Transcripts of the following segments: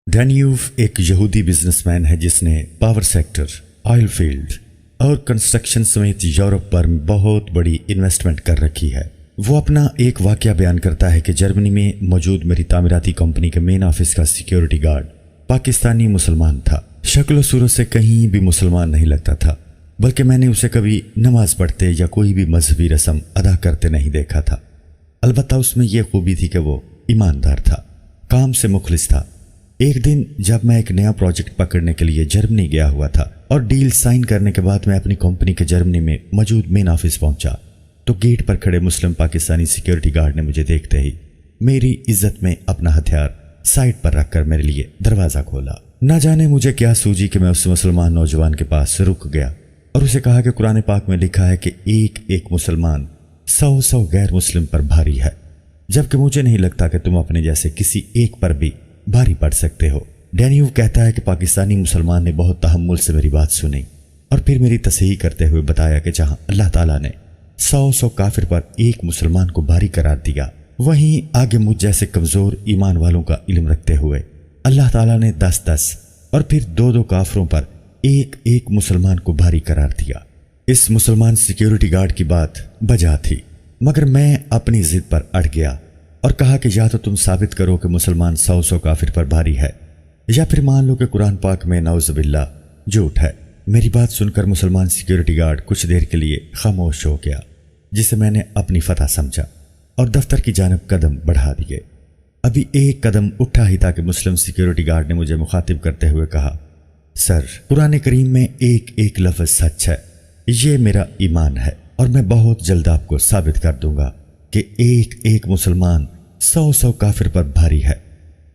ڈینیوف ایک یہودی business man ہے جس نے پاور سیکٹر، آئل فیلڈ اور کنسٹرکشن سمیت یورپ پر بہت بڑی انویسٹمنٹ کر رکھی ہے۔ وہ اپنا ایک واقعہ بیان کرتا ہے کہ جرمنی میں موجود میری تعمیراتی کمپنی کے مین آفس کا سیکیورٹی گارڈ پاکستانی مسلمان تھا۔ شکل و صورت سے کہیں بھی مسلمان نہیں لگتا تھا، بلکہ میں نے اسے کبھی نماز پڑھتے یا کوئی بھی مذہبی رسم ادا کرتے نہیں دیکھا تھا۔ البتہ اس میں یہ خوبی تھی کہ وہ ایماندار تھا، کام سے مخلص تھا۔ ایک دن جب میں ایک نیا پروجیکٹ پکڑنے کے لیے جرمنی گیا ہوا تھا اور ڈیل سائن کرنے کے بعد میں اپنی کمپنی کے جرمنی میں موجود مین آفس پہنچا تو گیٹ پر کھڑے مسلم پاکستانی سیکیورٹی گارڈ نے مجھے دیکھتے ہی میری عزت میں اپنا ہتھیار سائڈ پر رکھ کر میرے لیے دروازہ کھولا۔ نہ جانے مجھے کیا سوجی کہ میں اس مسلمان نوجوان کے پاس رک گیا اور اسے کہا کہ قرآن پاک میں لکھا ہے کہ ایک ایک مسلمان 100 غیر مسلم پر بھاری ہے، جبکہ مجھے نہیں لگتا کہ تم اپنے جیسے کسی ایک پر بھی بھاری پڑ سکتے ہو۔ ڈینیو کہتا ہے کہ پاکستانی مسلمان نے بہت تحمل سے میری بات سنی اور پھر میری تصحیح کرتے ہوئے بتایا کہ جہاں اللہ تعالیٰ نے 100 کافر پر ایک مسلمان کو بھاری قرار دیا، وہیں آگے مجھ جیسے کمزور ایمان والوں کا علم رکھتے ہوئے اللہ تعالیٰ نے 10 اور پھر 2 کافروں پر ایک ایک مسلمان کو بھاری قرار دیا۔ اس مسلمان سیکیورٹی گارڈ کی بات بجا تھی، مگر میں اپنی ضد پر اڑ گیا اور کہا کہ یا تو تم ثابت کرو کہ مسلمان 100 کافر پر بھاری ہے، یا پھر مان لو کہ قرآن پاک میں نعوذ باللہ جھوٹ ہے۔ میری بات سن کر مسلمان سیکیورٹی گارڈ کچھ دیر کے لیے خاموش ہو گیا، جسے میں نے اپنی فتح سمجھا اور دفتر کی جانب قدم بڑھا دیے۔ ابھی ایک قدم اٹھا ہی تھا کہ مسلم سیکیورٹی گارڈ نے مجھے مخاطب کرتے ہوئے کہا، سر، قرآن کریم میں ایک ایک لفظ سچ ہے، یہ میرا ایمان ہے اور میں بہت جلد آپ کو ثابت کر دوں گا کہ ایک ایک مسلمان 100 کافر پر بھاری ہے۔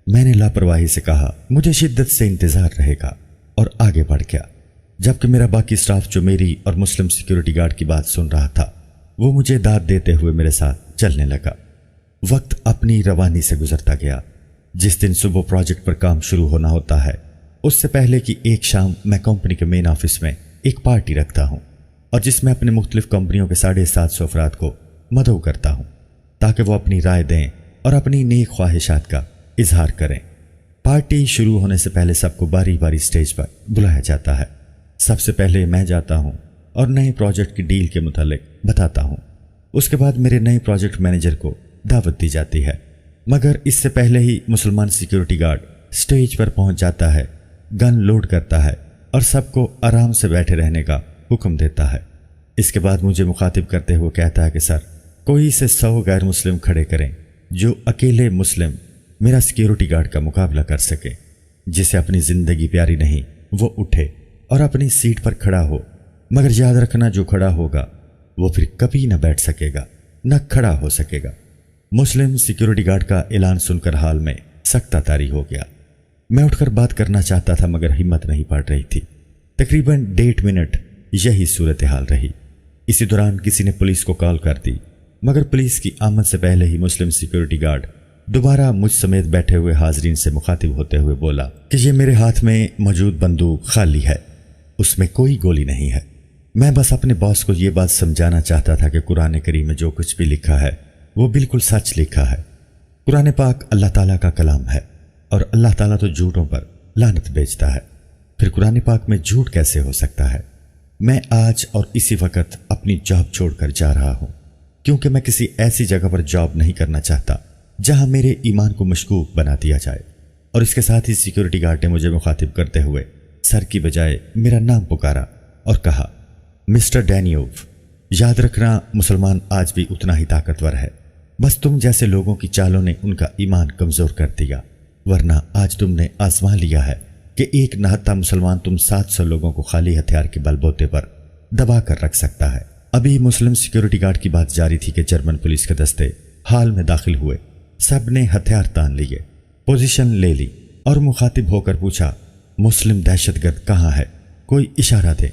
میں نے لاپرواہی سے کہا، مجھے شدت سے انتظار رہے گا، اور آگے بڑھ گیا، جبکہ میرا باقی سٹاف جو میری اور مسلم سیکیورٹی گارڈ کی بات سن رہا تھا وہ مجھے داد دیتے ہوئے میرے ساتھ چلنے لگا۔ وقت اپنی روانی سے گزرتا گیا۔ جس دن صبح پروجیکٹ پر کام شروع ہونا ہوتا ہے اس سے پہلے کی ایک شام میں کمپنی کے مین آفس میں ایک پارٹی رکھتا ہوں اور جس میں اپنے مختلف کمپنیوں کے 750 افراد کو مدعو کرتا ہوں تاکہ وہ اپنی رائے دیں اور اپنی نیک خواہشات کا اظہار کریں۔ پارٹی شروع ہونے سے پہلے سب کو باری باری سٹیج پر بلایا جاتا ہے۔ سب سے پہلے میں جاتا ہوں اور نئے پروجیکٹ کی ڈیل کے متعلق بتاتا ہوں۔ اس کے بعد میرے نئے پروجیکٹ مینیجر کو دعوت دی جاتی ہے، مگر اس سے پہلے ہی مسلمان سیکیورٹی گارڈ سٹیج پر پہنچ جاتا ہے، گن لوڈ کرتا ہے اور سب کو آرام سے بیٹھے رہنے کا حکم دیتا ہے۔ اس کے بعد مجھے مخاطب کرتے ہوئے کہتا ہے کہ سر، کوئی سے 100 غیر مسلم کھڑے کریں جو اکیلے مسلم میرا سیکیورٹی گارڈ کا مقابلہ کر سکے۔ جسے اپنی زندگی پیاری نہیں وہ اٹھے اور اپنی سیٹ پر کھڑا ہو، مگر یاد رکھنا جو کھڑا ہوگا وہ پھر کبھی نہ بیٹھ سکے گا نہ کھڑا ہو سکے گا۔ مسلم سیکیورٹی گارڈ کا اعلان سن کر حال میں سختہ طاری ہو گیا۔ میں اٹھ کر بات کرنا چاہتا تھا مگر ہمت نہیں پڑ رہی تھی۔ تقریباً 1.5 منٹ یہی صورتحال رہی۔ اسی دوران کسی نے پولیس کو کال کر دی، مگر پولیس کی آمد سے پہلے ہی مسلم سیکیورٹی گارڈ دوبارہ مجھ سمیت بیٹھے ہوئے حاضرین سے مخاطب ہوتے ہوئے بولا کہ یہ میرے ہاتھ میں موجود بندوق خالی ہے، اس میں کوئی گولی نہیں ہے۔ میں بس اپنے باس کو یہ بات سمجھانا چاہتا تھا کہ قرآن کریم میں جو کچھ بھی لکھا ہے وہ بالکل سچ لکھا ہے۔ قرآن پاک اللہ تعالیٰ کا کلام ہے اور اللہ تعالیٰ تو جھوٹوں پر لعنت بھیجتا ہے، پھر قرآن پاک میں جھوٹ کیسے ہو سکتا ہے؟ میں آج اور اسی وقت اپنی جاب چھوڑ کر جا رہا ہوں، کیونکہ میں کسی ایسی جگہ پر جاب نہیں کرنا چاہتا جہاں میرے ایمان کو مشکوک بنا دیا جائے۔ اور اس کے ساتھ ہی سیکیورٹی گارڈ نے مجھے مخاطب کرتے ہوئے سر کی بجائے میرا نام پکارا اور کہا، مسٹر ڈینیوف، یاد رکھنا مسلمان آج بھی اتنا ہی طاقتور ہے، بس تم جیسے لوگوں کی چالوں نے ان کا ایمان کمزور کر دیا، ورنہ آج تم نے آزما لیا ہے کہ ایک نہتہ مسلمان تم 700 لوگوں کو خالی ہتھیار کے بل بوتے پر دبا کر رکھ سکتا ہے۔ ابھی مسلم سیکیورٹی گارڈ کی بات جاری تھی کہ جرمن پولیس کے دستے حال میں داخل ہوئے۔ سب نے ہتھیار تان لیے، پوزیشن لے لی اور مخاطب ہو کر پوچھا، مسلم دہشت گرد کہاں ہے؟ کوئی اشارہ دے۔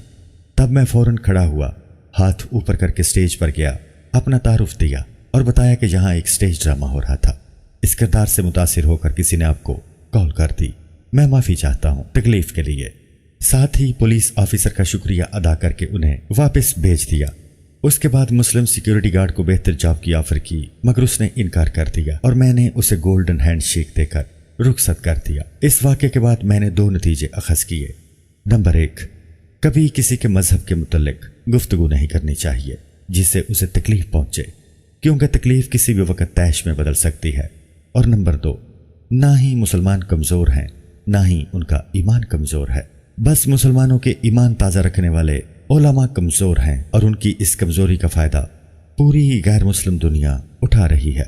تب میں فوراً کھڑا ہوا، ہاتھ اوپر کر کے سٹیج پر گیا، اپنا تعارف دیا اور بتایا کہ یہاں ایک سٹیج ڈرامہ ہو رہا تھا۔ اس کردار سے متاثر ہو کر کسی نے آپ کو کال کر دی، میں معافی چاہتا ہوں تکلیف کے لیے۔ ساتھ ہی پولیس آفیسر کا شکریہ ادا کر کے انہیں واپس بھیج دیا۔ اس کے بعد مسلم سیکیورٹی گارڈ کو بہتر جاب کی آفر کی، مگر اس نے انکار کر دیا اور میں نے اسے گولڈن ہینڈ شیک دے کر رخصت کر دیا۔ اس واقعے کے بعد میں نے 2 نتیجے اخذ کیے۔ نمبر 1، کبھی کسی کے مذہب کے متعلق گفتگو نہیں کرنی چاہیے جس سے اسے تکلیف پہنچے، کیونکہ تکلیف کسی بھی وقت طیش میں بدل سکتی ہے۔ اور نمبر 2، نہ ہی مسلمان کمزور ہیں نہ ہی ان کا ایمان کمزور ہے، بس مسلمانوں کے ایمان تازہ رکھنے والے علماء کمزور ہیں اور ان کی اس کمزوری کا فائدہ پوری غیر مسلم دنیا اٹھا رہی ہے۔